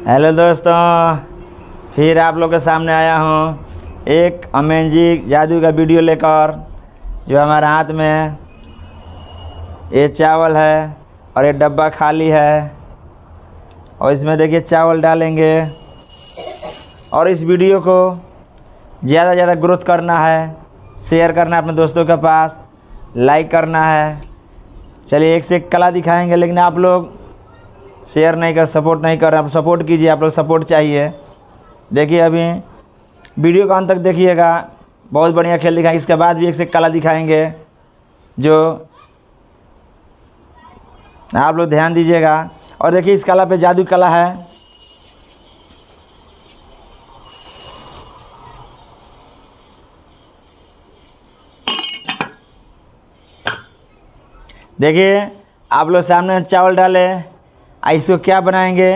Hello दोस्तों, फिर आप लोग के सामने आया हूँ एक अमेजिंग जादू का वीडियो लेकर। जो हमारे हाथ में ये चावल है और ये डब्बा खाली है और इसमें देखिए चावल डालेंगे और इस वीडियो को ज़्यादा से ज़्यादा ग्रोथ करना है, शेयर करना है अपने दोस्तों के पास, लाइक करना है। चलिए एक से एक कला दिखाएंगे, लेकिन आप लोग शेयर नहीं कर, सपोर्ट नहीं कर रहे। आप सपोर्ट कीजिए, आप लोग सपोर्ट चाहिए। देखिए अभी वीडियो का अंत तक देखिएगा, बहुत बढ़िया खेल दिखाएंगे। इसके बाद भी एक से एक कला दिखाएंगे जो आप लोग ध्यान दीजिएगा। और देखिए इस कला पे जादू कला है। देखिए आप लोग सामने चावल डाले, इसको क्या बनाएंगे,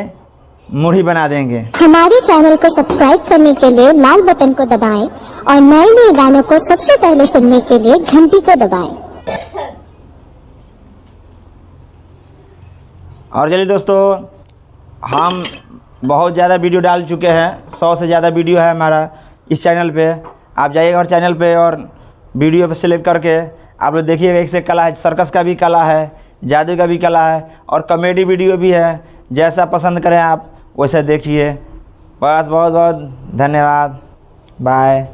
मुढ़ी बना देंगे। हमारे चैनल को सब्सक्राइब करने के लिए लाल बटन को दबाएं और नए नए गानों को सबसे पहले सुनने के लिए घंटी को दबाएं। और चलिए दोस्तों, हम बहुत ज़्यादा वीडियो डाल चुके हैं, 100 से ज़्यादा वीडियो है हमारा इस चैनल पे। आप जाइएगा और चैनल पे और वीडियो पे सेलेक्ट करके आप लोग देखिएगा। एक से कला है, सर्कस का भी कला है, जादू का भी कला है और कॉमेडी वीडियो भी है। जैसा पसंद करें आप वैसा देखिए। बस बहुत बहुत धन्यवाद, बाय।